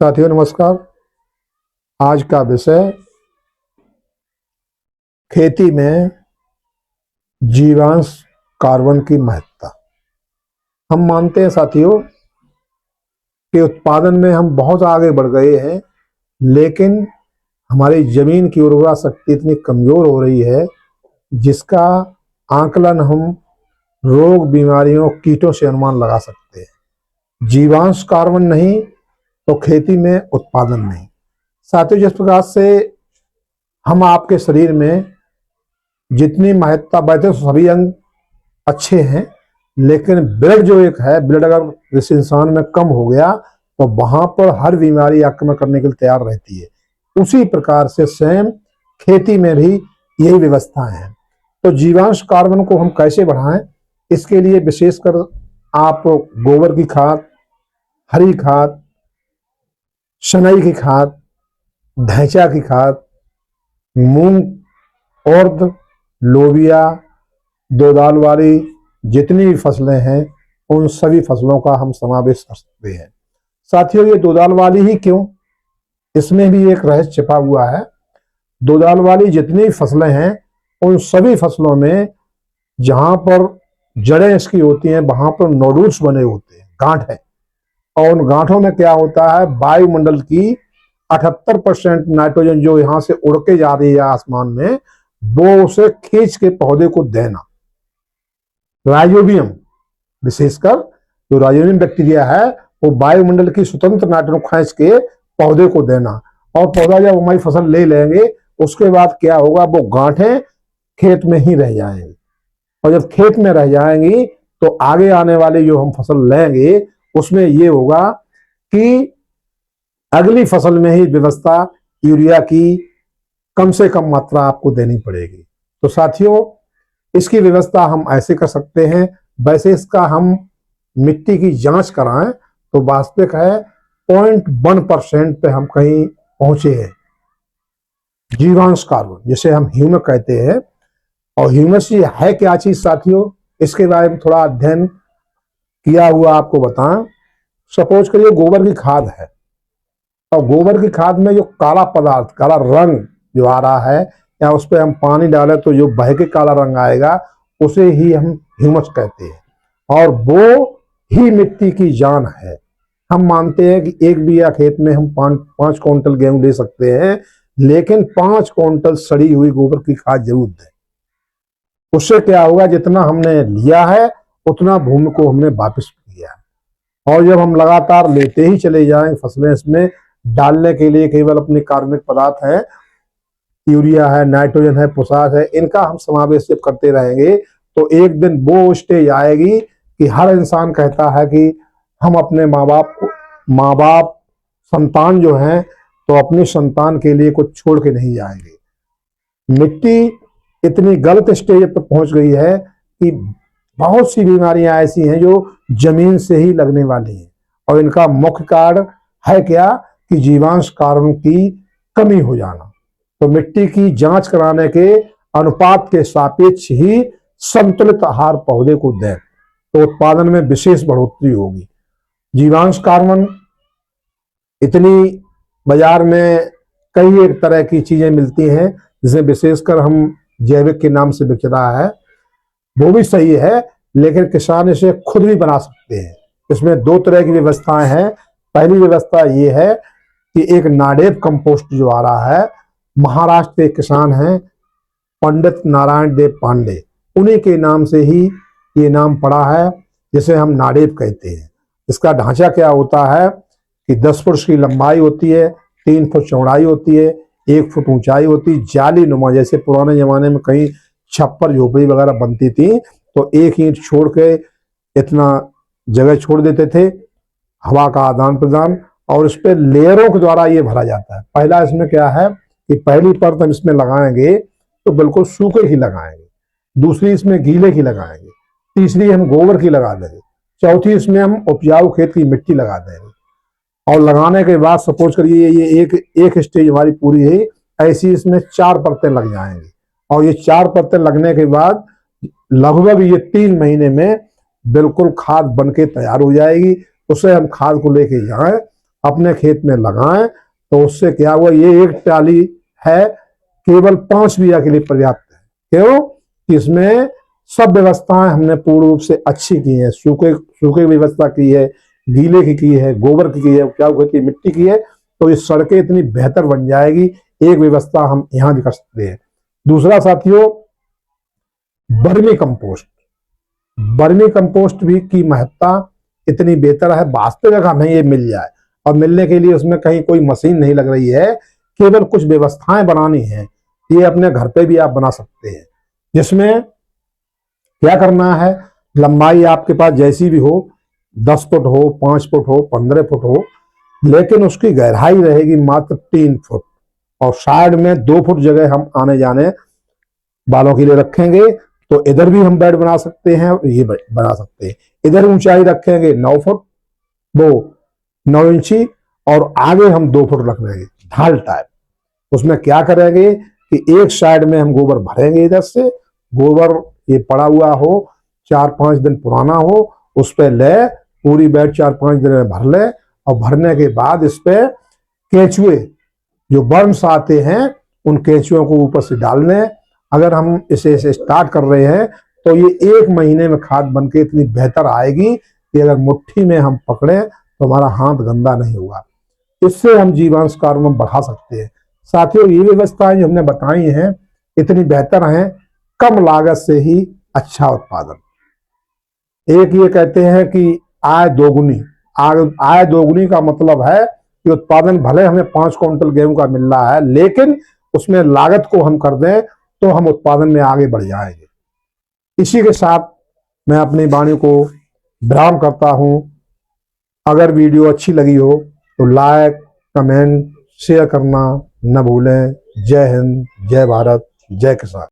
साथियों नमस्कार। आज का विषय खेती में जीवांश कार्बन की महत्ता। हम मानते हैं साथियों कि उत्पादन में हम बहुत आगे बढ़ गए हैं, लेकिन हमारी जमीन की उर्वरा शक्ति इतनी कमजोर हो रही है जिसका आकलन हम रोग, बीमारियों, कीटों से अनुमान लगा सकते हैं। जीवांश कार्बन नहीं तो खेती में उत्पादन नहीं। साथियों, जिस प्रकार से हम आपके शरीर में जितनी महत्ता, वैसे तो सभी अंग अच्छे हैं, लेकिन ब्लड जो एक है, ब्लड अगर इस इंसान में कम हो गया तो वहां पर हर बीमारी आक्रमण करने के लिए तैयार रहती है। उसी प्रकार से सेम खेती में भी यही व्यवस्था है। तो जीवांश कार्बन को हम कैसे बढ़ाएं, इसके लिए विशेषकर आप गोबर की खाद, हरी खाद, शनई की खाद, ढैंचा की खाद, मूंग, उर्द, लोबिया, दो दाल वाली जितनी भी फसलें हैं उन सभी फसलों का हम समावेश कर सकते हैं। साथियों, ये दो दाल वाली ही क्यों, इसमें भी एक रहस्य छिपा हुआ है। दो दाल वाली जितनी भी फसलें हैं उन सभी फसलों में जहां पर जड़ें इसकी होती हैं वहां पर नोडुल्स बने होते हैं, गांठ है। और उन गांठों में क्या होता है, वायुमंडल की 78% नाइट्रोजन जो यहां से उड़ के जा रही है आसमान में, वो उसे खींच के पौधे को देना। राइजोबियम, विशेषकर जो राइजोबियम बैक्टीरिया है वो वायुमंडल की स्वतंत्र नाइट्रोजन खींच के पौधे को देना। और पौधा जब हमारी फसल ले लेंगे उसके बाद क्या होगा, वो गांठें खेत में ही रह जाएंगी। और जब खेत में रह जाएंगी तो आगे आने वाले जो हम फसल लेंगे उसमें ये होगा कि अगली फसल में ही व्यवस्था यूरिया की कम से कम मात्रा आपको देनी पड़ेगी। तो साथियों, इसकी व्यवस्था हम ऐसे कर सकते हैं। वैसे इसका हम मिट्टी की जांच कराएं तो वास्तविक है 0.1% पे हम कहीं पहुंचे हैं जीवांश कार्बन, जिसे हम ह्यूमस कहते हैं। और ह्यूमस ये है क्या चीज साथियों, इसके बारे में थोड़ा अध्ययन किया हुआ आपको बताएं। सपोज करिए गोबर की खाद है, और गोबर की खाद में जो काला पदार्थ, काला रंग जो आ रहा है, या उस पर हम पानी डालें तो जो बह के काला रंग आएगा उसे ही हम ह्यूमस कहते हैं। और वो ही मिट्टी की जान है। हम मानते हैं कि एक बीघा खेत में हम 5 क्विंटल गेहूं ले सकते हैं, लेकिन 5 क्विंटल सड़ी हुई गोबर की खाद जरूर दें। उससे क्या होगा, जितना हमने लिया है उतना भूमि को हमने वापस किया है। और जब हम लगातार लेते ही चले जाएं फसलें, इसमें डालने के लिए केवल अपने कार्बनिक पदार्थ है, यूरिया है, नाइट्रोजन है, पोटाश है, इनका हम समावेश जब करते रहेंगे तो एक दिन वो स्टेज आएगी कि हर इंसान कहता है कि हम अपने माँ बाप संतान जो हैं तो अपनी संतान के लिए कुछ छोड़ के नहीं जाएंगे। मिट्टी इतनी गलत स्टेज पर पहुंच गई है कि बहुत सी बीमारियां ऐसी हैं जो जमीन से ही लगने वाली हैं। और इनका मुख्य कारण है क्या, कि जीवांश कार्बन की कमी हो जाना। तो मिट्टी की जांच कराने के अनुपात के सापेक्ष ही संतुलित आहार पौधे को दें तो उत्पादन में विशेष बढ़ोतरी होगी। जीवांश कार्बन इतनी बाजार में कई एक तरह की चीजें मिलती हैं जिसमें विशेषकर हम जैविक के नाम से बिक रहा है, वो भी सही है, लेकिन किसान इसे खुद भी बना सकते हैं। इसमें 2 तरह की व्यवस्थाएं हैं। पहली व्यवस्था ये है कि एक नाडेप कंपोस्ट जो आ रहा है, महाराष्ट्र के किसान हैं पंडित नारायण देव पांडे, उन्हीं के नाम से ही ये नाम पड़ा है, जिसे हम नाडेप कहते हैं। इसका ढांचा क्या होता है कि 10 फुट की लंबाई होती है, 3 फुट चौड़ाई होती है, 1 फुट ऊंचाई होती है, जाली नुमा, जैसे पुराने जमाने में कहीं छप्पर झोपड़ी वगैरह बनती थी तो एक ईंट छोड़ के इतना जगह छोड़ देते थे, हवा का आदान प्रदान, और इस पे लेयरों के द्वारा ये भरा जाता है। पहला इसमें क्या है कि पहली परत हम इसमें लगाएंगे तो बिल्कुल सूखे ही लगाएंगे, दूसरी इसमें गीले की लगाएंगे, तीसरी हम गोबर की लगा देंगे, चौथी इसमें हम उपजाऊ खेत की मिट्टी लगा देंगे। और लगाने के बाद सपोज करिए ये एक स्टेज हमारी पूरी है, ऐसी इसमें 4 परतें लग जाएंगी। और ये 4 परतें लगने के बाद लगभग ये 3 महीने में बिल्कुल खाद बन के तैयार हो जाएगी। उसे हम खाद को लेके जाएं अपने खेत में लगाएं तो उससे क्या हुआ, ये एक टाली है केवल 5 बीघा के लिए पर्याप्त है। क्यों कि इसमें सब व्यवस्थाएं हमने पूर्ण रूप से अच्छी की है, सूखे सूखे की व्यवस्था की है, गीले की है, गोबर की है, क्या की मिट्टी की है। तो ये सड़कें इतनी बेहतर बन जाएगी, एक व्यवस्था हम यहां भी कर सकते हैं। दूसरा साथियों, बर्मी कंपोस्ट। बर्मी कंपोस्ट भी की महत्ता इतनी बेहतर है, वास्तविक हमें ये मिल जाए, और मिलने के लिए उसमें कहीं कोई मशीन नहीं लग रही है, केवल कुछ व्यवस्थाएं बनानी है। ये अपने घर पे भी आप बना सकते हैं, जिसमें क्या करना है, लंबाई आपके पास जैसी भी हो, 10 फुट हो, 5 फुट हो, 15 फुट हो, लेकिन उसकी गहराई रहेगी मात्र 3 फुट, और साइड में 2 फुट जगह हम आने जाने बालों के लिए रखेंगे। तो इधर भी हम बेड बना सकते हैं और ये बना सकते हैं। इधर ऊंचाई रखेंगे 9 फुट, वो 9 इंची, और आगे हम 2 फुट रख देंगे ढाल टाइप। उसमें क्या करेंगे कि एक साइड में हम गोबर भरेंगे, इधर से गोबर ये पड़ा हुआ हो, 4-5 दिन पुराना हो, उस पर ले पूरी बेड 4-5 दिन में भर ले, और भरने के बाद इस पे केंचुए जो वर्म्स आते हैं उन केंचुओं को ऊपर से डालने। अगर हम इसे स्टार्ट कर रहे हैं तो ये 1 महीने में खाद बनके इतनी बेहतर आएगी कि अगर मुट्ठी में हम पकड़े तो हमारा हाथ गंदा नहीं होगा। इससे हम जीवांश कार्बन बढ़ा सकते हैं। साथियों, ये व्यवस्थाएं जो हमने बताई हैं इतनी बेहतर हैं, कम लागत से ही अच्छा उत्पादन। एक ये कहते हैं कि आय दोगुनी। आय दोगुनी का मतलब है कि उत्पादन भले हमें 5 क्विंटल गेहूं का मिल रहा है, लेकिन उसमें लागत को हम कर दें तो हम उत्पादन में आगे बढ़ जाएंगे। इसी के साथ मैं अपनी वाणी को विराम करता हूं। अगर वीडियो अच्छी लगी हो तो लाइक, कमेंट, शेयर करना न भूलें। जय हिंद, जय भारत, जय किसान।